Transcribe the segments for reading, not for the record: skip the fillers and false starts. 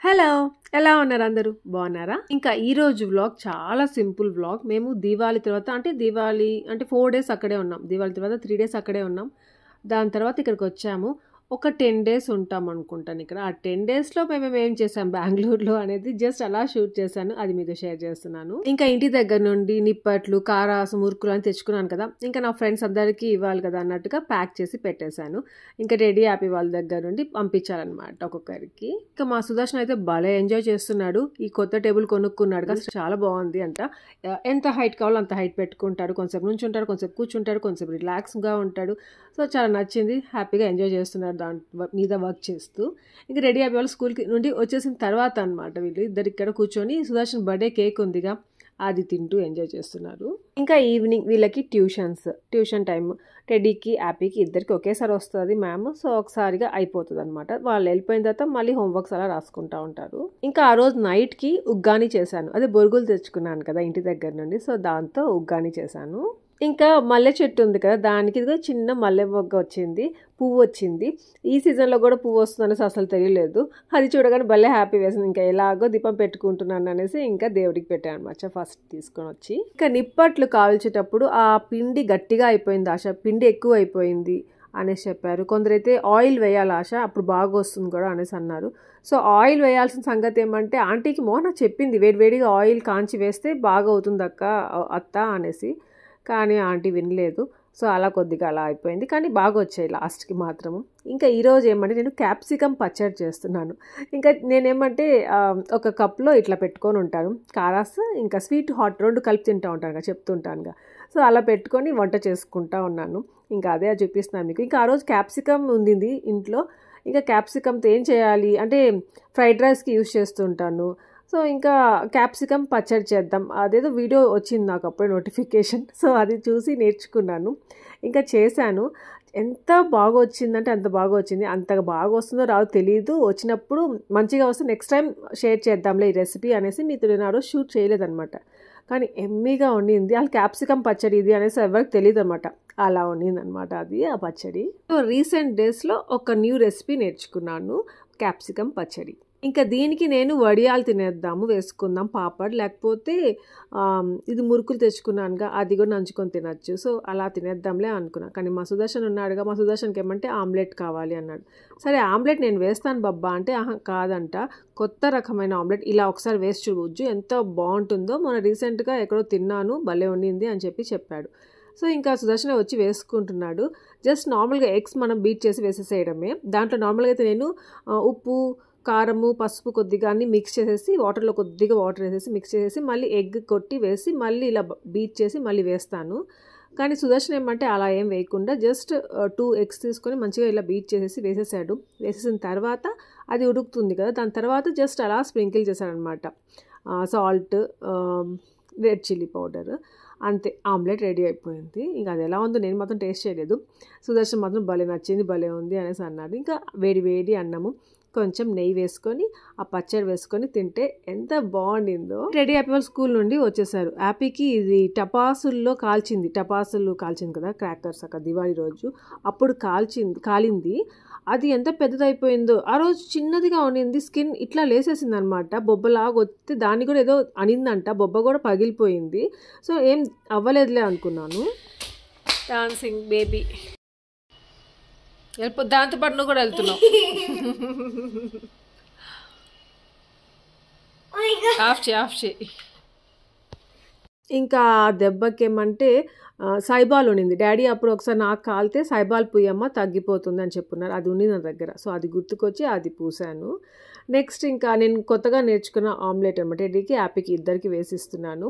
Hello! ఎలా ఉన్నారు అందరూ? బాగున్నారా? ఇంకా ఈరోజు వ్లాగ్ చాలా సింపుల్ వ్లాగ్. మేము దీవాళి తర్వాత దీవాళి 4 డేస్ అక్కడే ఉన్నాం. దీవాళి తర్వాత 3 డేస్ అక్కడే ఉన్నాం. దాని తర్వాత ఇక్కడికొచ్చాము. ఒక 10 డేస్ ఉంటాం అనుకుంటాను ఇక్కడ. ఆ 10 డేస్‌లో మేమేం చేసాం బెంగుళూరులో అనేది జస్ట్ అలా షూట్ చేశాను. అది మీతో షేర్ చేస్తున్నాను. ఇంకా ఇంటి దగ్గర నుండి నిప్పట్లు, కారాసు, మురుకులు అని తెచ్చుకున్నాను కదా! ఇంకా నా ఫ్రెండ్స్ అందరికీ ఇవ్వాలి కదా అన్నట్టుగా ప్యాక్ చేసి పెట్టేశాను. ఇంకా రెడీ హ్యాపీ వాళ్ళ దగ్గర నుండి పంపించాలన్నమాట ఒక్కొక్కరికి. ఇంకా మా సుదర్శన్ అయితే భలే ఎంజాయ్ చేస్తున్నాడు. ఈ కొత్త టేబుల్ కొనుక్కున్నాడు కదా! చాలా బాగుంది అంట. ఎంత హైట్ కావాలో అంత హైట్ పెట్టుకుంటాడు. కొంచెంసేపు నుంచుంటాడు, కొంచెంసేపు కూర్చుంటాడు, కొంచెంసేపు రిలాక్స్‌గా ఉంటాడు. సో చాలా నచ్చింది. హ్యాపీగా ఎంజాయ్ చేస్తున్నాడు దాని మీద వర్క్ చేస్తూ. ఇంకా రెడీ అయిపోయి వాళ్ళు స్కూల్కి నుండి వచ్చేసిన తర్వాత అనమాట వీళ్ళు ఇద్దరు ఇక్కడ కూర్చొని సుదర్శన్ బర్త్డే కేక్ ఉందిగా అది తింటూ ఎంజాయ్ చేస్తున్నారు. ఇంకా ఈవినింగ్ వీళ్ళకి ట్యూషన్ టైం టెడ్డీకి హ్యాపీకి ఇద్దరికి ఒకేసారి వస్తుంది మ్యామ్. సో ఒకసారిగా అయిపోతుంది అనమాట. వాళ్ళు వెళ్ళిపోయిన తర్వాత మళ్ళీ హోంవర్క్స్ అలా రాసుకుంటూ ఉంటారు. ఇంకా ఆ రోజు నైట్కి ఉగ్గాని చేశాను. అదే బొరుగులు తెచ్చుకున్నాను కదా ఇంటి దగ్గర నుండి. సో దాంతో ఉగ్గాని చేశాను. ఇంకా మల్లె చెట్టు ఉంది కదా దానికి ఇదిగో చిన్న మల్లె మొగ్గ వచ్చింది, పువ్వు వచ్చింది. ఈ సీజన్లో కూడా పువ్వు వస్తుందనేసి అసలు తెలియలేదు. అది చూడగానే భలే హ్యాపీ వేసింది. ఇంకా ఎలాగో దీపం పెట్టుకుంటున్నాను అనేసి ఇంకా దేవుడికి పెట్టాను అనమాట ఫస్ట్ తీసుకొని వచ్చి. ఇంకా నిప్పట్లు కాల్చేటప్పుడు ఆ పిండి గట్టిగా అయిపోయింది ఆశ, పిండి ఎక్కువ అయిపోయింది అనేసి చెప్పారు. కొందరైతే ఆయిల్ వేయాలి ఆశ అప్పుడు బాగా వస్తుంది కూడా అనేసి అన్నారు. సో ఆయిల్ వేయాల్సిన సంగతి ఏమంటే ఆంటీకి మోన చెప్పింది వేడివేడిగా ఆయిల్ కాంచి వేస్తే బాగా అవుతుంది అత్త అనేసి. కానీ ఆంటీ వినలేదు. సో అలా కొద్దిగా అలా అయిపోయింది. కానీ బాగా వచ్చాయి లాస్ట్కి మాత్రము. ఇంకా ఈరోజు ఏమంటే నేను క్యాప్సికమ్ పచ్చడి చేస్తున్నాను. ఇంకా నేనేమంటే ఒక కప్లో ఇట్లా పెట్టుకొని ఉంటాను. కారాస్ ఇంకా స్వీట్ హాట్ రెండు కలిపి తింటూ ఉంటాను కదా చెప్తుంటానుగా. సో అలా పెట్టుకొని వంట చేసుకుంటా ఉన్నాను. ఇంకా అదే చూపిస్తున్నాను మీకు. ఇంకా ఆ రోజు క్యాప్సికమ్ ఉంది ఇంట్లో. ఇంకా క్యాప్సికమ్తో ఏం చేయాలి అంటే ఫ్రైడ్ రైస్కి యూజ్ చేస్తుంటాను. సో ఇంకా క్యాప్సికమ్ పచ్చడి చేద్దాం అదేదో వీడియో వచ్చింది నాకు అప్పుడే నోటిఫికేషన్. సో అది చూసి నేర్చుకున్నాను. ఇంకా చేశాను. ఎంత బాగా వచ్చిందంటే అంత బాగా వచ్చింది. అంతగా బాగా వస్తుందో రాదో తెలియదు. వచ్చినప్పుడు మంచిగా వస్తే నెక్స్ట్ టైం షేర్ చేద్దాంలే ఈ రెసిపీ అనేసి మీతో నేను ఆ రోజు షూట్ చేయలేదన్నమాట. కానీ ఎమ్మీగా వండింది. అసలు క్యాప్సికమ్ పచ్చడి ఇది అనేసి ఎవరికి తెలియదు అనమాట. అలా వండిందనమాట అది ఆ పచ్చడి. సో రీసెంట్ డేస్లో ఒక న్యూ రెసిపీ నేర్చుకున్నాను, క్యాప్సికమ్ పచ్చడి. ఇంకా దీనికి నేను వడియాలు తినేద్దాము వేసుకుందాం పాపడ్, లేకపోతే ఇది మురుకులు తెచ్చుకున్నానుగా అది కూడా నంచుకొని తినచ్చు. సో అలా తినేద్దాంలే అనుకున్నాను. కానీ మా సుదర్శన్ ఉన్నాడుగా, మా సుదర్శన్కి ఏమంటే ఆమ్లెట్ కావాలి అన్నాడు. సరే ఆమ్లెట్ నేను వేస్తాను బబ్బా అంటే కాదంట, కొత్త రకమైన ఆమ్లెట్ ఇలా ఒకసారి వేసి చూడవచ్చు ఎంత బాగుంటుందో, మొన్న రీసెంట్గా ఎక్కడో తిన్నాను భలే ఉండింది అని చెప్పాడు. సో ఇంకా సుదర్శన వచ్చి వేసుకుంటున్నాడు. జస్ట్ నార్మల్గా ఎగ్స్ మనం బీట్ చేసి వేసేసేయడమే. దాంట్లో నార్మల్గా అయితే నేను ఉప్పు, కారము, పసుపు కొద్దిగా అన్ని మిక్స్ చేసేసి వాటర్లో కొద్దిగా వాటర్ వేసేసి మిక్స్ చేసేసి మళ్ళీ ఎగ్ కొట్టి వేసి మళ్ళీ ఇలా బీట్ చేసి మళ్ళీ వేస్తాను. కానీ సుదర్శన్ ఏమంటే అలా ఏం వేయకుండా జస్ట్ 2 ఎగ్స్ తీసుకొని మంచిగా ఇలా బీట్ చేసేసి వేసేసాడు. వేసేసిన తర్వాత అది ఉడుకుతుంది కదా, దాని తర్వాత జస్ట్ అలా స్ప్రింకిల్ చేశాడనమాట సాల్ట్, రెడ్ చిల్లీ పౌడర్. అంతే, ఆమ్లెట్ రెడీ అయిపోయింది. ఇంకా అది ఎలా ఉందో నేను మాత్రం టేస్ట్ చేయలేదు. సుదర్శన్ మాత్రం భలే నచ్చింది, భలే ఉంది అనేసి అన్నాడు. ఇంకా వేడి అన్నము కొంచెం నెయ్యి వేసుకొని ఆ పచ్చడి వేసుకొని తింటే ఎంత బాగుండిందో. రెడీ అయిపోయి వాళ్ళు స్కూల్ నుండి వచ్చేసారు. హ్యాపీకి ఇది టపాసులు కాల్చింది కదా క్రాకర్స్ అక్కడ దివాళీ రోజు అప్పుడు కాలింది. అది ఎంత పెద్దదైపోయిందో. ఆ రోజు చిన్నదిగా ఉండింది, స్కిన్ ఇట్లా లేసేసింది అనమాట, బొబ్బలాగా వస్తే దాన్ని కూడా ఏదో అనిందంట, బొబ్బ కూడా పగిలిపోయింది. సో ఏం అవ్వలేదులే అనుకున్నాను. డాన్సింగ్ బేబీ దాంతో పాటు నువ్వు కూడా వెళ్తున్నావు. ఆఫ్ చేయి. ఇంకా దెబ్బకి ఏమంటే సైబాల్ ఉండింది. డాడీ అప్పుడు ఒకసారి నాకు కాలితే సైబాల్ పూయమ్మ తగ్గిపోతుంది అని చెప్పున్నారు. అది ఉంది నా దగ్గర. సో అది గుర్తుకొచ్చి అది పూసాను. నెక్స్ట్ ఇంకా నేను కొత్తగా నేర్చుకున్న ఆమ్లెట్ అనమాట టెడ్డీకి హ్యాపీకి ఇద్దరికి వేసిస్తున్నాను.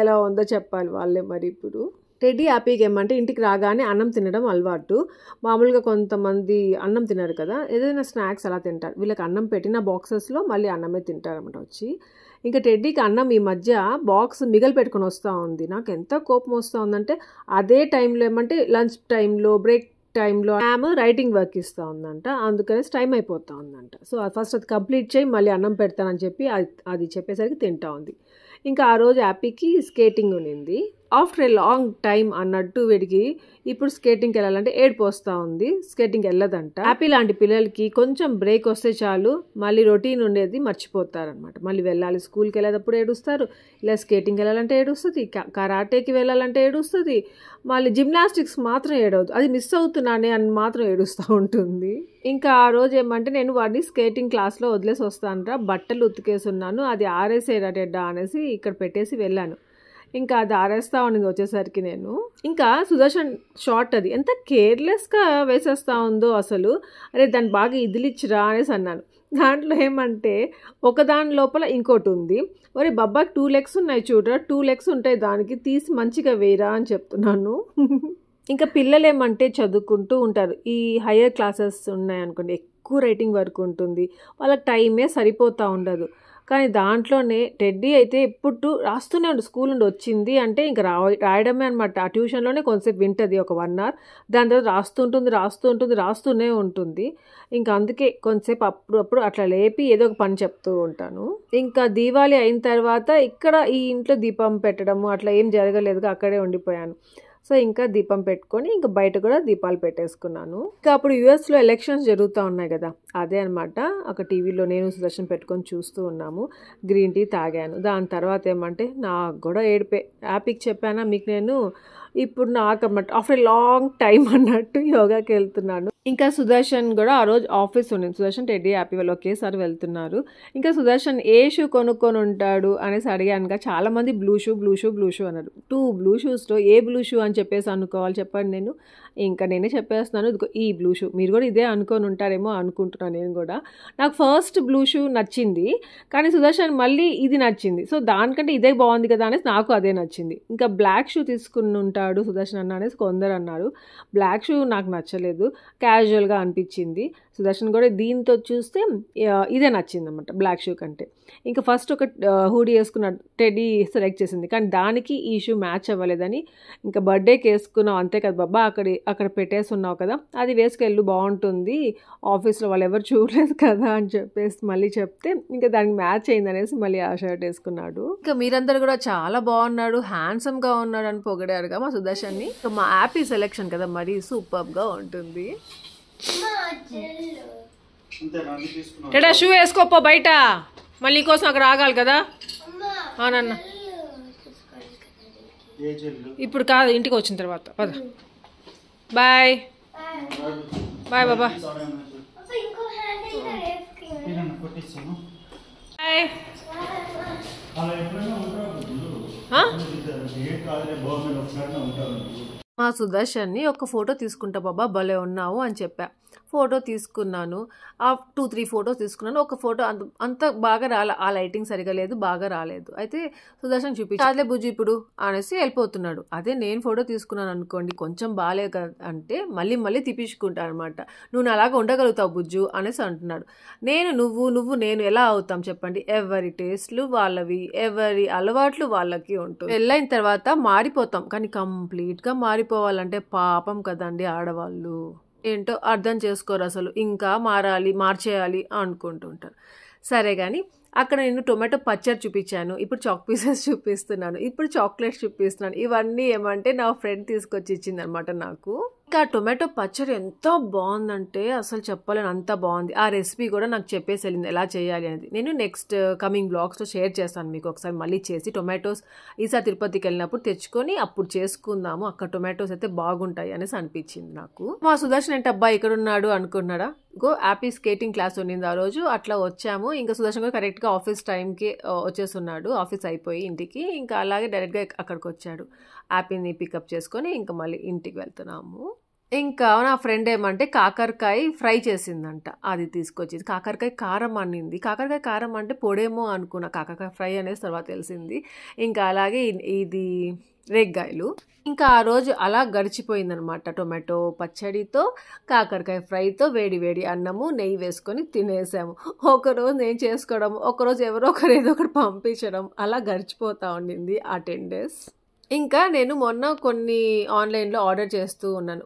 ఎలా ఉందో చెప్పాలి వాళ్ళే మరి. ఇప్పుడు టెడ్డీ హ్యాపీకి ఏమంటే ఇంటికి రాగానే అన్నం తినడం అలవాటు. మామూలుగా కొంతమంది అన్నం తినరు కదా, ఏదైనా స్నాక్స్ అలా తింటారు. వీళ్ళకి అన్నం పెట్టిన బాక్సెస్లో మళ్ళీ అన్నమే తింటారన్నమాట వచ్చి. ఇంకా టెడ్డీకి అన్నం ఈ మధ్య బాక్స్ మిగలు పెట్టుకొని వస్తూ ఉంది. నాకు ఎంత కోపం వస్తూ ఉందంటే అదే టైంలో ఏమంటే లంచ్ టైంలో బ్రేక్ టైంలో మ్యామ్ రైటింగ్ వర్క్ ఇస్తూ ఉందంట, అందుకనేసి టైం అయిపోతూ ఉందంట. సో ఫస్ట్ అది కంప్లీట్ చేయి మళ్ళీ అన్నం పెడతానని చెప్పి అది చెప్పేసరికి తింటా ఉంది. ఇంకా ఆ రోజు హ్యాపీకి స్కేటింగ్ ఉండింది. ఆఫ్టర్ ఏ లాంగ్ టైం అన్నట్టు వీడికి ఇప్పుడు స్కేటింగ్కి వెళ్ళాలంటే ఏడుపు వస్తూ ఉంది. స్కేటింగ్కి వెళ్ళదంట. హ్యాపీ లాంటి పిల్లలకి కొంచెం బ్రేక్ వస్తే చాలు మళ్ళీ రొటీన్ ఉండేది మర్చిపోతారనమాట. మళ్ళీ వెళ్ళాలి స్కూల్కి వెళ్ళేటప్పుడు ఏడుస్తారు, ఇలా స్కేటింగ్కి వెళ్ళాలంటే ఏడుస్తుంది, కరాటేకి వెళ్ళాలంటే ఏడుస్తుంది, మళ్ళీ జిమ్నాస్టిక్స్ మాత్రం ఏడవద్దు, అది మిస్ అవుతున్నానే అని మాత్రం ఏడుస్తూ ఉంటుంది. ఇంకా ఆ రోజు ఏమంటే నేను వాడిని స్కేటింగ్ క్లాస్లో వదిలేసి వస్తానరా, బట్టలు ఉతికేసి ఉన్నాను, అది ఆరేసేటడ్డా అనేసి ఇక్కడ పెట్టేసి వెళ్ళాను. ఇంకా అది ఆరేస్తా ఉన్నది వచ్చేసరికి నేను ఇంకా సుదర్శన్ షార్ట్ అది ఎంత కేర్లెస్గా వేసేస్తా ఉందో అసలు. అరే దాన్ని బాగా ఇదిలిచ్చిరా అనేసి అన్నాను. దాంట్లో ఏమంటే ఒకదాని లోపల ఇంకోటి ఉంది. ఒరే బబ్బాకి 2 legs ఉన్నాయి చూడరా, 2 legs ఉంటాయి దానికి, తీసి మంచిగా వేయరా అని చెప్తున్నాను. ఇంకా పిల్లలు ఏమంటే చదువుకుంటూ ఉంటారు. ఈ హయ్యర్ క్లాసెస్ ఉన్నాయనుకోండి, ఎక్కువ రైటింగ్ వర్క్ ఉంటుంది, వాళ్ళకి టైమే సరిపోతూ ఉండదు. కానీ దాంట్లోనే టెడ్డీ అయితే ఎప్పుడు రాస్తూనే ఉంటుంది. స్కూల్ నుండి వచ్చింది అంటే ఇంకా రాయడమే అనమాట. ఆ ట్యూషన్లోనే కొంతసేపు వింటుంది, ఒక 1 hour. దాని తర్వాత రాస్తూనే ఉంటుంది. ఇంకా అందుకే కొంతసేపు అప్పుడు అట్లా లేపి ఏదో ఒక పని చెప్తూ ఉంటాను. ఇంకా దీవాళి అయిన తర్వాత ఇక్కడ ఈ ఇంట్లో దీపం పెట్టడము అట్లా ఏం జరగలేదుగా, అక్కడే ఉండిపోయాను. సో ఇంకా దీపం పెట్టుకొని ఇంకా బయట కూడా దీపాలు పెట్టేసుకున్నాను. ఇంకా అప్పుడు యూఎస్లో ఎలక్షన్స్ జరుగుతూ ఉన్నాయి కదా, అదే అనమాట. ఒక టీవీలో నేను సుదర్శన్ పెట్టుకొని చూస్తూ ఉన్నాము. గ్రీన్ టీ తాగాను. దాని తర్వాత ఏమంటే నాకు కూడా ఏడిపే. హ్యాపీకి చెప్పానా మీకు నేను, ఇప్పుడు నాకు అన్నమాట ఆఫ్టర్ లాంగ్ టైం అన్నట్టు యోగాకి వెళ్తున్నాను. ఇంకా సుదర్శన్ కూడా ఆ రోజు ఆఫీస్ ఉండింది. సుదర్శన్ టెడ్డీ హ్యాపీ వాళ్ళు ఒకేసారి వెళ్తున్నారు. ఇంకా సుదర్శన్ ఏ షూ కొనుక్కొని ఉంటాడు అనేసి అడిగానుగా, చాలామంది బ్లూ షూ అన్నారు. 2 బ్లూ షూస్లో ఏ బ్లూ షూ అని చెప్పేసి అనుకోవాలి చెప్పండి. నేను ఇంకా నేనే చెప్పేస్తున్నాను, ఇదిగో ఈ బ్లూ షూ. మీరు కూడా ఇదే అనుకొని ఉంటారేమో అనుకుంటున్నాను నేను కూడా. నాకు ఫస్ట్ బ్లూ షూ నచ్చింది, కానీ సుదర్శన్ మళ్ళీ ఇది నచ్చింది. సో దానికంటే ఇదే బాగుంది కదా అనేసి నాకు అదే నచ్చింది. ఇంకా బ్లాక్ షూ తీసుకుని ఉంటాడు సుదర్శన్ అన్న అనేసి కొందరు అన్నారు. బ్లాక్ షూ నాకు నచ్చలేదు, క్యాజువల్గా అనిపించింది. సుదర్శన్ కూడా దీంతో చూస్తే ఇదే నచ్చింది అన్నమాట బ్లాక్ షూ కంటే. ఇంకా ఫస్ట్ ఒక హూడీ వేసుకున్న టెడ్డీ సెలెక్ట్ చేసింది, కానీ దానికి ఈ షూ మ్యాచ్ అవ్వలేదని ఇంకా బర్త్డేకి వేసుకున్నావు అంతే కదా బాబా, అక్కడ పెట్టేసి ఉన్నావు కదా, అది వేసుకెళ్ళు బాగుంటుంది, ఆఫీస్లో వాళ్ళు ఎవరు చూడలేదు కదా అని చెప్పేసి మళ్ళీ చెప్తే ఇంకా దానికి మ్యాచ్ అయింది అనేసి మళ్ళీ ఆ షర్ట్ వేసుకున్నాడు. ఇంకా మీరందరూ కూడా చాలా బాగున్నాడు, హ్యాండ్సమ్గా ఉన్నాడు అని పొగిడారుగా మా సుదర్శన్ని. మా హ్యాపీ సెలెక్షన్ కదా, మరి సూపర్గా ఉంటుంది. టెడా షూ వేసుకోపో బయట, మళ్ళీ కోసం అక్కడ ఆగాలి కదా. అవునన్న ఇప్పుడు కాదు, ఇంటికి వచ్చిన తర్వాత పద. బాయ్ బాయ్ బాబా. మా సుదర్శన్ని ఒక ఫోటో తీసుకుంటా బాబా, భలే ఉన్నావు అని చెప్పా. ఫోటో తీసుకున్నాను, ఆ 2-3 ఫొటోస్ తీసుకున్నాను. ఒక ఫోటో అంత బాగా రాలే, ఆ లైటింగ్ సరిగా లేదు, బాగా రాలేదు. అయితే సుదర్శన్ చూపించాలే బుజ్జి ఇప్పుడు అనేసి వెళ్ళిపోతున్నాడు. అదే నేను ఫోటో తీసుకున్నాను అనుకోండి, కొంచెం బాగాలే కదా అంటే మళ్ళీ తిప్పించుకుంటాను అనమాట. నువ్వు అలాగా ఉండగలుగుతావు బుజ్జు అనేసి అంటున్నాడు. నువ్వు నేను ఎలా అవుతాం చెప్పండి? ఎవరి టేస్ట్లు వాళ్ళవి, ఎవరి అలవాట్లు వాళ్ళకి ఉంటుంది. వెళ్ళైన తర్వాత మారిపోతాం, కానీ కంప్లీట్గా మారిపోవాలంటే పాపం కదండి ఆడవాళ్ళు. ఏంటో అర్థం చేసుకోరు అసలు, ఇంకా మార్చేయాలి అనుకుంటుంటారు. సరే కానీ అక్కడ నేను టొమాటో పచ్చడి చూపించాను, ఇప్పుడు చాక్ పీసెస్ చూపిస్తున్నాను, ఇప్పుడు చాక్లెట్స్ చూపిస్తున్నాను. ఇవన్నీ ఏమంటే నా ఫ్రెండ్ తీసుకొచ్చి ఇచ్చింది అనమాట నాకు. ఇంకా టొమాటో పచ్చడి ఎంత బాగుందంటే అసలు చెప్పలేను, అంత బాగుంది. ఆ రెసిపీ కూడా నాకు చెప్పేసి వెళ్ళింది ఎలా చేయాలి అనేది. నేను నెక్స్ట్ కమింగ్ బ్లాగ్స్లో షేర్ చేస్తాను మీకు ఒకసారి మళ్ళీ చేసి. టొమాటోస్ ఈసారి తిరుపతికి వెళ్ళినప్పుడు తెచ్చుకొని అప్పుడు చేసుకుందాము, అక్కడ టొమాటోస్ అయితే బాగుంటాయి అనేసి అనిపించింది నాకు. మా సుదర్శన్ అంటే అబ్బాయి ఇక్కడ ఉన్నాడు అనుకున్నాడా, హ్యాపీ స్కేటింగ్ క్లాస్ ఉండింది ఆ రోజు, అట్లా వచ్చాము. ఇంకా సుదర్శన్ కూడా కరెక్ట్గా ఆఫీస్ టైంకి వచ్చేస్తున్నాడు, ఆఫీస్ అయిపోయి ఇంటికి. ఇంకా అలాగే డైరెక్ట్గా అక్కడికి వచ్చాడు. హ్యాపీని పికప్ చేసుకొని ఇంకా మళ్ళీ ఇంటికి వెళ్తున్నాము. ఇంకా నా ఫ్రెండ్ ఏమంటే కాకరకాయ ఫ్రై చేసిందంట, అది తీసుకొచ్చింది. కాకరకాయ కారం అనింది. కాకరకాయ కారం అంటే పొడేమో అనుకున్నా, కాకరకాయ ఫ్రై అనేసి తర్వాత తెలిసింది. ఇంకా అలాగే ఇది రేగ్గాయలు. ఇంకా ఆ రోజు అలా గడిచిపోయిందనమాట. టొమాటో పచ్చడితో, కాకరకాయ ఫ్రైతో, వేడి అన్నము, నెయ్యి వేసుకొని తినేసాము. ఒకరోజు నేను చేసుకోవడం, ఒకరోజు ఎవరో ఒకరు ఏదో ఒకటి పంపించడం, అలా గడిచిపోతూ ఉండింది ఆ 10 days. ఇంకా నేను మొన్న కొన్ని ఆన్లైన్లో ఆర్డర్ చేస్తూ ఉన్నాను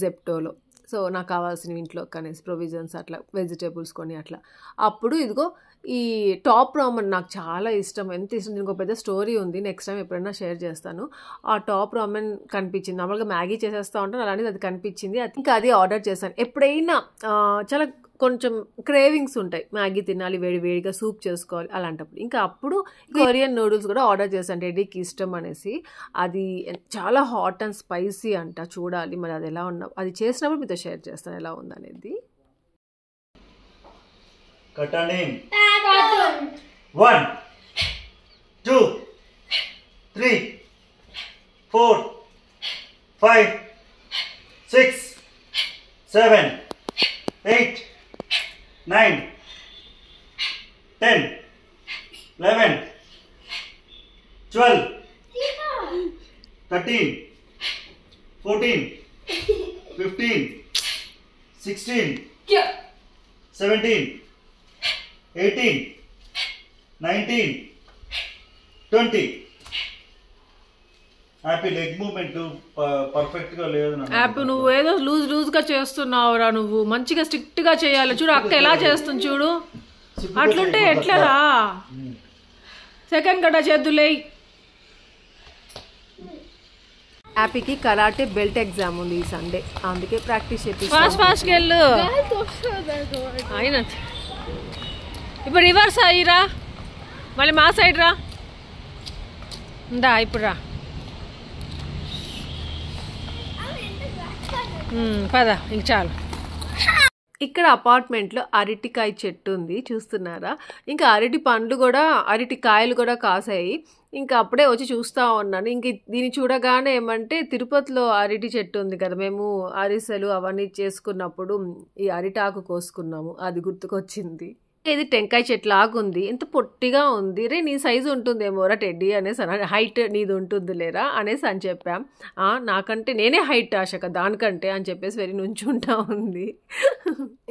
జెప్టోలో. సో నాకు కావాల్సినవి ఇంట్లో కనేసి ప్రొవిజన్స్ అట్లా వెజిటేబుల్స్ కొని అట్లా. అప్పుడు ఇదిగో ఈ టాప్ రామన్ నాకు చాలా ఇష్టం, ఎంత ఇష్టం. దీనికి ఒక పెద్ద స్టోరీ ఉంది, నెక్స్ట్ టైం ఎప్పుడైనా షేర్ చేస్తాను. ఆ టాప్ రామన్ కనిపించింది, నార్మల్గా మ్యాగీ చేసేస్తూ ఉంటాను, అలాంటిది అది కనిపించింది. ఇంకా అది ఆర్డర్ చేశాను. ఎప్పుడైనా చాలా కొంచెం క్రేవింగ్స్ ఉంటాయి, మ్యాగీ తినాలి, వేడి వేడిగా సూప్ చేసుకోవాలి అలాంటప్పుడు. ఇంకా అప్పుడు కొరియన్ నూడిల్స్ కూడా ఆర్డర్ చేశాను, టెడ్డీకి ఇష్టం అనేసి. అది చాలా హాట్ అండ్ స్పైసీ అంట, చూడాలి మరి అది ఎలా ఉన్నా. అది చేసినప్పుడు మీతో షేర్ చేస్తాను ఎలా ఉందనేది. Cutting. 1, 2, 3, 4, 5, 6, 7, 8, 9, 10, 11, 12, 13, 14, 15, 16, 17, 18, 19, 20. Happy leg moment perfect గా లేదు. హ్యాపీ నువ్వు ఏదో లూజ్ గా చేస్తున్నావురా, నువ్వు మంచిగా స్ట్రిక్ట్ గా చేయాలి. చూడు అక్క ఎలా చేస్తుంది చూడు, అట్లుంటే ఎట్లరా. సెకండ్ కట్ట చేద్దులే. హ్యాపీకి కరాటే బెల్ట్ ఎగ్జామ్ ఉంది ఈ సండే, అందుకే ప్రాక్టీస్ చేసి ఫాస్ట్ వెళ్ళు. అయినా ఇప్పుడు రివర్స్ అయ్యిరా, మళ్ళీ మా సైడ్ రా. ఉందా ఇప్పుడు రా, పద ఇంక చాలు. ఇక్కడ అపార్ట్మెంట్లో అరటికాయ చెట్టు ఉంది, చూస్తున్నారా. ఇంకా అరటి పండ్లు కూడా, అరటి కాయలు కూడా కాసాయి. ఇంకా అప్పుడే వచ్చి చూస్తూ ఉన్నాను. ఇంక దీన్ని చూడగానే ఏమంటే, తిరుపతిలో అరటి చెట్టు ఉంది కదా, మేము అరిసెలు అవన్నీ చేసుకున్నప్పుడు ఈ అరిటాకు కోసుకున్నాము, అది గుర్తుకొచ్చింది. ఇది టెంకాయ చెట్టు లాగుంది, ఎంత పొట్టిగా ఉంది. రే నీ సైజు ఉంటుందేమోరా టెడ్డీ అనేసి అని, హైట్ నీది ఉంటుంది లేరా అనేసి అని చెప్పాం. నాకంటే నేనే హైట్ ఆశక దానికంటే అని చెప్పేసి వెరీ నుంచుంటా ఉంది.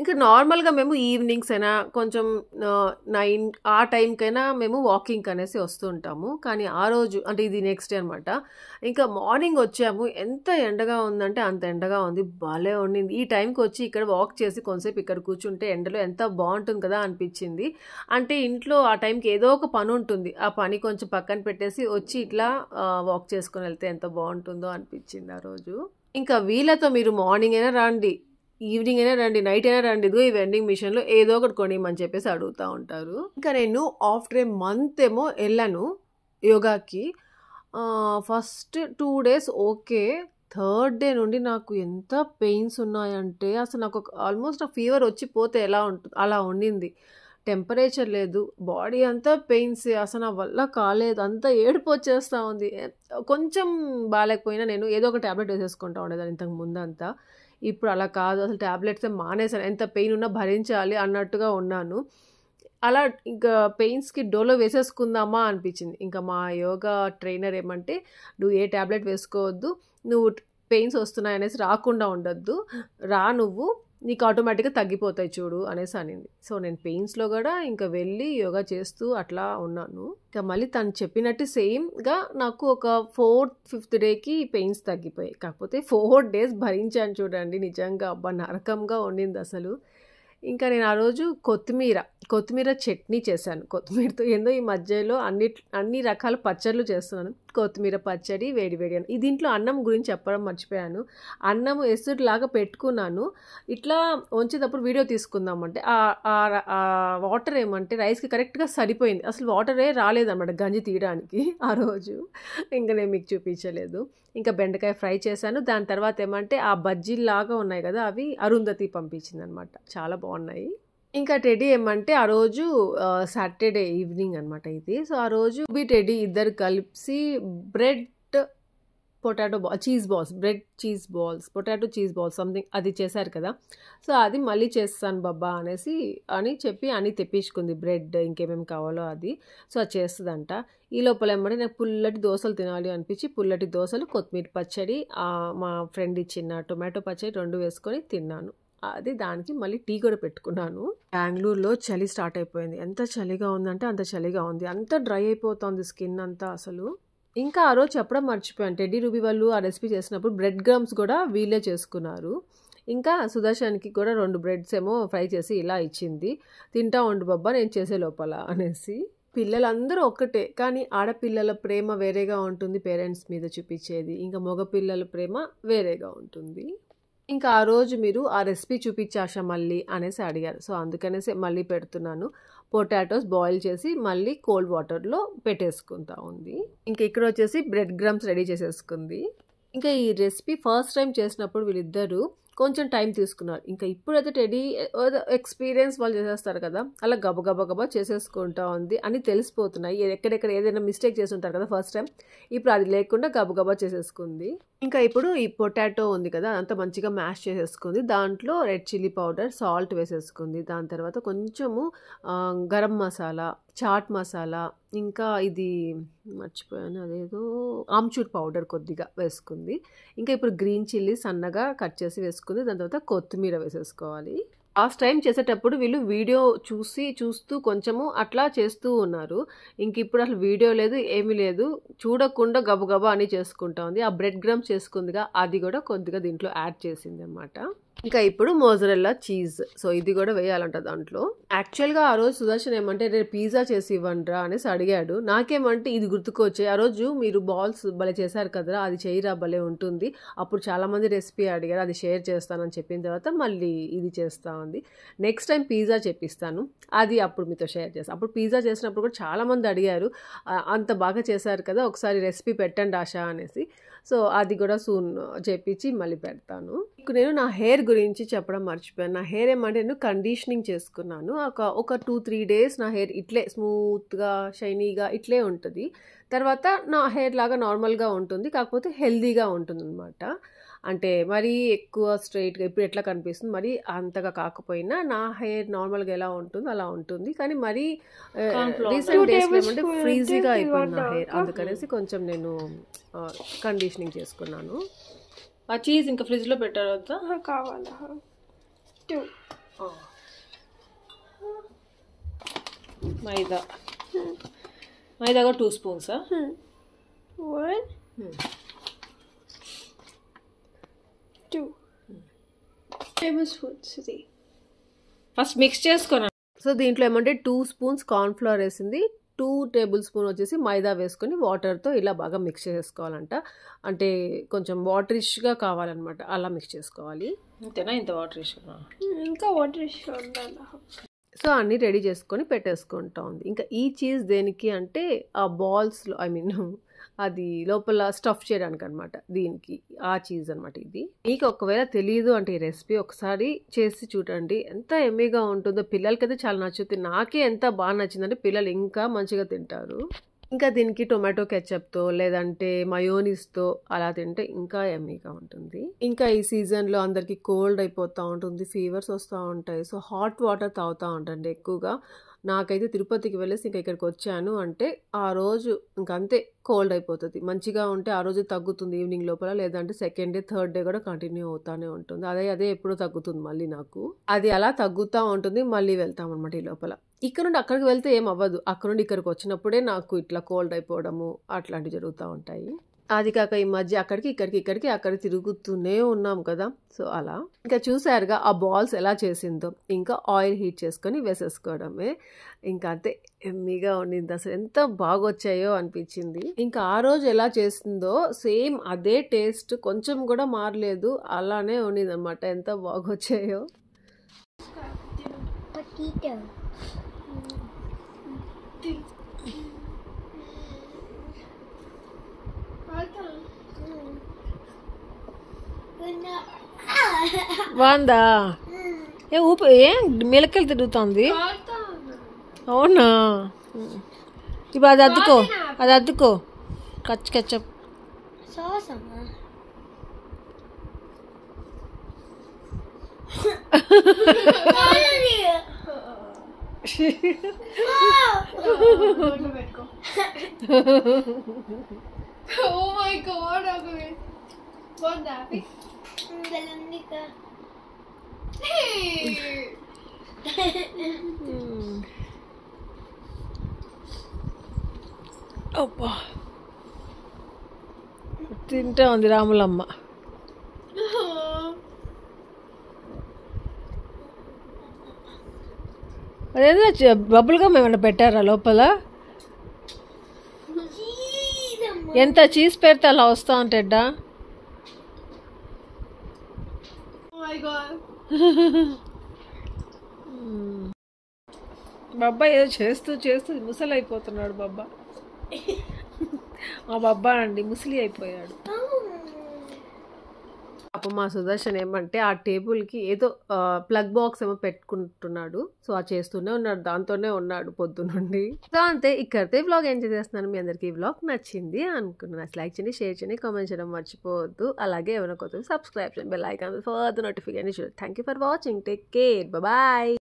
ఇంకా నార్మల్గా మేము ఈవినింగ్స్ అయినా కొంచెం 9 ఆ టైంకైనా మేము వాకింగ్ అనేసి వస్తూ ఉంటాము. కానీ ఆ రోజు అంటే ఇది నెక్స్ట్ డే అనమాట. ఇంకా మార్నింగ్ వచ్చాము, ఎంత ఎండగా ఉందంటే అంత ఎండగా ఉంది, భలే ఉండింది. ఈ టైంకి వచ్చి ఇక్కడ వాక్ చేసి కొంతసేపు ఇక్కడ కూర్చుంటే ఎండలో ఎంత బాగుంటుంది కదా అనిపించింది. అంటే ఇంట్లో ఆ టైంకి ఏదో ఒక పని ఉంటుంది, ఆ పని కొంచెం పక్కన పెట్టేసి వచ్చి ఇట్లా వాక్ చేసుకొని వెళ్తే ఎంత బాగుంటుందో అనిపించింది ఆ రోజు. ఇంకా వీళ్ళతో మీరు మార్నింగ్ అయినా రండి, ఈవినింగ్ అయినా రండి, నైట్ అయినా రండి, ఇదిగో ఈ వెండింగ్ మిషన్లో ఏదో ఒకటి కొనిమని చెప్పేసి అడుగుతూ ఉంటారు. ఇంకా నేను ఆఫ్టర్ ఏ మంత్ ఏమో వెళ్ళాను యోగాకి. First 2 days okay, third day నుండి నాకు ఎంత పెయిన్స్ ఉన్నాయంటే అసలు నాకు ఆల్మోస్ట్ ఆ ఫీవర్ వచ్చిపోతే ఎలా ఉంటుంది అలా ఉండింది. టెంపరేచర్ లేదు, బాడీ అంతా పెయిన్స్, అసలు నా వల్ల కాలేదు, అంతా ఏడుపు వచ్చేస్తూ ఉంది. కొంచెం బాగాలేకపోయినా నేను ఏదో ఒక ట్యాబ్లెట్ వేసేసుకుంటా ఉండేదాన్ని ఇంతకు ముందు అంతా. ఇప్పుడు అలా కాదు, అసలు ట్యాబ్లెట్స్ మానేసాను, ఎంత పెయిన్ ఉన్నా భరించాలి అన్నట్టుగా ఉన్నాను. అలా ఇంకా పెయిన్స్కి డోలో వేసేసుకుందామా అనిపించింది. ఇంకా మా యోగా ట్రైనర్ ఏమంటే, నువ్వు ఏ ట్యాబ్లెట్ వేసుకోవద్దు, నువ్వు పెయిన్స్ వస్తున్నాయి అనేసి రాకుండా ఉండొద్దు, రా నువ్వు, నీకు ఆటోమేటిక్గా తగ్గిపోతాయి చూడు అనేసి అనింది. సో నేను పెయిన్స్లో కూడా ఇంకా వెళ్ళి యోగా చేస్తూ అట్లా ఉన్నాను. ఇంకా మళ్ళీ తను చెప్పినట్టు సేమ్గా నాకు ఒక 4th 5th డేకి పెయిన్స్ తగ్గిపోయాయి. కాకపోతే 4 days భరించాను చూడండి, నిజంగా అబ్బా నరకంగా ఉండింది అసలు. ఇంకా నేను ఆ రోజు కొత్తిమీర చట్నీ చేశాను. కొత్తిమీరతో ఏందో ఈ మధ్యలో అన్ని రకాల పచ్చళ్ళు చేస్తున్నాను. కొత్తిమీర పచ్చడి, వేడి వేడి అన్నం. దీంట్లో అన్నం గురించి చెప్పడం మర్చిపోయాను. అన్నం ఎసురులాగా పెట్టుకున్నాను, ఇట్లా వంచేటప్పుడు వీడియో తీసుకుందామంటే ఆ వాటర్ ఏమంటే రైస్కి కరెక్ట్గా సరిపోయింది. అసలు వాటరే రాలేదన్నమాట గంజి తీయడానికి ఆ రోజు. ఇంకా నేను మీకు చూపించలేదు. ఇంకా బెండకాయ ఫ్రై చేశాను. దాని తర్వాత ఏమంటే ఆ బజ్జీలాగా ఉన్నాయి కదా, అవి అరుంధతి పంపించింది అనమాట, చాలా బాగున్నాయి. ఇంకా టెడ్డీ ఏమంటే ఆ రోజు సాటర్డే ఈవినింగ్ అనమాట ఇది. సో ఆ రోజు టెడ్డీ ఇద్దరు కలిసి bread potato bread cheese balls potato cheese balls something అది చేశారు కదా. సో అది మళ్ళీ చేస్తాను బాబా అని చెప్పి అని తెప్పించుకుంది బ్రెడ్, ఇంకేమేమి కావాలో అది. సో అది చేస్తుందంట. ఈ లోపల ఏమంటే నాకు పుల్లటి దోశలు తినాలి అనిపించి పుల్లటి దోశలు, కొత్తిమీర పచ్చడి, మా ఫ్రెండ్ ఇచ్చిన టొమాటో పచ్చడి 2 వేసుకొని తిన్నాను. అది దానికి మళ్ళీ టీ కూడా పెట్టుకున్నాను. బెంగళూరులో చలి స్టార్ట్ అయిపోయింది. ఎంత చలిగా ఉందంటే అంత చలిగా ఉంది, అంత డ్రై అయిపోతుంది స్కిన్ అంతా అసలు. ఇంకా ఆ రోజు చెప్పడం మర్చిపోయాను, టెడ్డీ రూబీ వాళ్ళు ఆ రెసిపీ చేసినప్పుడు బ్రెడ్ గ్రమ్స్ కూడా వీళ్ళే చేసుకున్నారు. ఇంకా సుదర్శన్కి కూడా 2 బ్రెడ్స్ ఏమో ఫ్రై చేసి ఇలా ఇచ్చింది. తింటా ఉండు బాబా నేను చేసే లోపల అనేసి. పిల్లలందరూ ఒక్కటే, కానీ ఆడపిల్లల ప్రేమ వేరేగా ఉంటుంది పేరెంట్స్ మీద చూపించేది, ఇంకా మగపిల్లల ప్రేమ వేరేగా ఉంటుంది. ఇంకా ఆ రోజు మీరు ఆ రెసిపీ చూపించాషా మళ్ళీ అనేసి అడిగారు. సో అందుకనేసి మళ్ళీ పెడుతున్నాను. పొటాటోస్ బాయిల్ చేసి మళ్ళీ కోల్డ్ వాటర్లో పెట్టేసుకుంటా ఉంది. ఇంకా ఇక్కడ వచ్చేసి బ్రెడ్ క్రమ్స్ రెడీ చేసేసుకుంది. ఇంకా ఈ రెసిపీ ఫస్ట్ టైం చేసినప్పుడు వీళ్ళిద్దరూ కొంచెం టైం తీసుకున్నారు. ఇంకా ఇప్పుడైతే టెడీ ఎక్స్పీరియన్స్ వాళ్ళు చేసేస్తారు కదా, అలా గబగబా చేసేసుకుంటా ఉంది అని తెలిసిపోతున్నాయి. ఎక్కడెక్కడ ఏదైనా మిస్టేక్ చేసి ఉంటారు కదా ఫస్ట్ టైం, ఇప్పుడు అది లేకుండా గబగబా చేసేసుకుంది. ఇంకా ఇప్పుడు ఈ పొటాటో ఉంది కదా అదంతా మంచిగా మ్యాష్ చేసేసుకుంది. దాంట్లో రెడ్ చిల్లీ పౌడర్, సాల్ట్ వేసేసుకుంది. దాని తర్వాత కొంచెము గరం మసాలా, చాట్ మసాలా, ఇంకా ఇది మర్చిపోయాను అదేదో ఆమ్చూర్ పౌడర్ కొద్దిగా వేసుకుంది. ఇంకా ఇప్పుడు గ్రీన్ చిల్లీ సన్నగా కట్ చేసి వేసుకుంది. దాని తర్వాత కొత్తిమీర వేసేసుకోవాలి. లాస్ట్ టైం చేసేటప్పుడు వీళ్ళు వీడియో చూస్తూ కొంచెము అట్లా చేస్తూ ఉన్నారు. ఇంక ఇప్పుడు అసలు వీడియో లేదు, ఏమీ లేదు, చూడకుండా గబగబా అని చేసుకుంటా ఉంది. ఆ బ్రెడ్ క్రమ్స్ చేసుకుందిగా అది కూడా కొద్దిగా దీంట్లో యాడ్ చేసింది అన్నమాట. ఇంకా ఇప్పుడు మోజరెల్లా చీజ్, సో ఇది కూడా వేయాలంట దాంట్లో. యాక్చువల్గా ఆ రోజు సుదర్శన్ ఏమంటే రేపు పిజ్జా చేసి ఇవ్వండిరా అనేసి అడిగాడు. నాకేమంటే ఇది గుర్తుకొచ్చాయి, ఆ రోజు మీరు బాల్స్ భలే చేశారు కదరా అది చేయరా భలే ఉంటుంది, అప్పుడు చాలామంది రెసిపీ అడిగారు, అది షేర్ చేస్తానని చెప్పిన తర్వాత మళ్ళీ ఇది చేస్తా ఉంది. నెక్స్ట్ టైం పిజ్జా చేపిస్తాను, అది అప్పుడు మీతో షేర్ చేస్తాను. అప్పుడు పిజ్జా చేసినప్పుడు కూడా చాలామంది అడిగారు అంత బాగా చేశారు కదా ఒకసారి రెసిపీ పెట్టండి ఆశా అనేసి. సో అది కూడా సూన్ చేపించి మళ్ళీ పెడతాను. నేను నా హెయిర్ గురించి చెప్పడం మర్చిపోయాను. నా హెయిర్ ఏమంటే నేను కండిషనింగ్ చేసుకున్నాను. ఒక 2-3 డేస్ నా హెయిర్ ఇట్లే స్మూత్గా షైనీగా ఇట్లే ఉంటుంది. తర్వాత నా హెయిర్ లాగా నార్మల్గా ఉంటుంది, కాకపోతే హెల్దీగా ఉంటుంది అనమాట. అంటే మరీ ఎక్కువ స్ట్రైట్గా ఇప్పుడు ఎట్లా కనిపిస్తుంది మరీ అంతగా కాకపోయినా నా హెయిర్ నార్మల్గా ఎలా ఉంటుందో అలా ఉంటుంది. కానీ మరీ రీసెంట్ డేస్లో ఏమంటే ఫ్రీజీగా అయిపోయింది నా హెయిర్, అందుకనేసి కొంచెం నేను కండిషనింగ్ చేసుకున్నాను. ఆ చీజ్ ఇంకా ఫ్రిడ్జ్లో పెట్టారు వద్దా కావాలా? 2 మైదా కూడా 2 స్పూన్సా? 1 2 tablespoons ఇది ఫస్ట్ మిక్స్ చేసుకున్నాను. సో దీంట్లో ఏమంటే 2 స్పూన్స్ కార్న్ఫ్లవర్ వేసింది, 2 టేబుల్ స్పూన్ వచ్చేసి మైదా వేసుకొని వాటర్తో ఇలా బాగా మిక్స్ చేసుకోవాలంట. అంటే కొంచెం వాటరిష్గా కావాలన్నమాట, అలా మిక్స్ చేసుకోవాలి. అంతేనా? ఇంత వాటరిష్గా? ఇంకా వాటరిష్గా ఉండాలి. సో అన్నీ రెడీ చేసుకొని పెట్టేసుకుంటా ఉంది. ఇంకా ఈ చీజ్ దేనికి అంటే ఆ బాల్స్లో అది లోపల స్టఫ్ చేయడానికి అనమాట, దీనికి ఆ చీజ్ అనమాట ఇది. మీకు ఒకవేళ తెలియదు అంటే ఈ రెసిపీ ఒకసారి చేసి చూడండి, ఎంత ఎమ్మీగా ఉంటుందో. పిల్లలకైతే చాలా నచ్చుతుంది, నాకే ఎంత బాగా నచ్చిందంటే పిల్లలు ఇంకా మంచిగా తింటారు. ఇంకా దీనికి టొమాటో కెచప్తో లేదంటే మయోనీస్తో అలా తింటే ఇంకా ఎమ్మీగా ఉంటుంది. ఇంకా ఈ సీజన్లో అందరికీ కోల్డ్ అయిపోతూ ఉంటుంది, ఫీవర్స్ వస్తూ ఉంటాయి. సో హాట్ వాటర్ తాగుతూ ఉంటండి ఎక్కువగా. నాకైతే తిరుపతికి వెళ్ళేసి ఇంకా ఇక్కడికి వచ్చాను అంటే ఆ రోజు ఇంకంతే కోల్డ్ అయిపోతుంది. మంచిగా ఉంటే ఆ రోజు తగ్గుతుంది ఈవినింగ్ లోపల, లేదంటే సెకండ్ డే థర్డ్ డే కూడా కంటిన్యూ అవుతానే ఉంటుంది. అదే ఎప్పుడో తగ్గుతుంది మళ్ళీ నాకు, అది అలా తగ్గుతూ ఉంటుంది. మళ్ళీ వెళ్తాం అనమాట ఈ లోపల. ఇక్కడ నుండి అక్కడికి వెళ్తే ఏం అవ్వదు, అక్కడ నుండి ఇక్కడికి వచ్చినప్పుడే నాకు ఇట్లా కోల్డ్ అయిపోవడము అట్లాంటివి జరుగుతూ ఉంటాయి. అది కాక ఈ మధ్య ఇక్కడికి అక్కడ తిరుగుతూనే ఉన్నాం కదా, సో అలా. ఇంకా చూసారుగా ఆ బాల్స్ ఎలా చేసిందో, ఇంకా ఆయిల్ హీట్ చేసుకొని వేసేసుకోవడమే. ఇంకా అంతే ఎమ్మీగా ఉండింది, అసలు ఎంత బాగా వచ్చాయో అనిపించింది. ఇంకా ఆ రోజు ఎలా చేసిందో సేమ్ అదే టేస్ట్, కొంచెం కూడా మారలేదు, అలానే ఉండింది అనమాట. ఎంత బాగా వచ్చాయో. బాగుందా? ఏ మిలకలు తిరుగుతుంది. అవునా? ఇప్పుడు అది అద్దుకో ketchup. Oh my god, what that? అబ్బా తింటా ఉంది రాములమ్మ. అదేదో బబుల్ గమ్ ఏమైనా పెట్టారా లోపల? ఎంత చీజ్ పెడితే అలా వస్తా ఉంటాడా? Oh my god. బాబా ఏదో చేస్తూ చేస్తూ ముసలి అయిపోతున్నాడు బాబా. మా బాబా అండి ముసలి అయిపోయాడు. పాపం మా సుదర్శన్ ఏమంటే ఆ టేబుల్కి ఏదో ప్లగ్ బాక్స్ ఏమో పెట్టుకుంటున్నాడు. సో ఆ చేస్తూనే ఉన్నాడు, దాంతోనే ఉన్నాడు పొద్దునుండి. సో అంతే, ఇక్కడితే వ్లాగ్ ఎంజాయ్ చేస్తున్నాను. మీ అందరికీ ఈ వ్లాగ్ నచ్చింది అనుకున్నాను. లైక్ చేయండి, షేర్ చేయండి, కామెంట్ చేయడం మర్చిపోవద్దు. అలాగే ఏమైనా కొత్త సబ్స్క్రైబ్ చేయండి, bell icon for the notification. Thank you for watching. Take care, bye.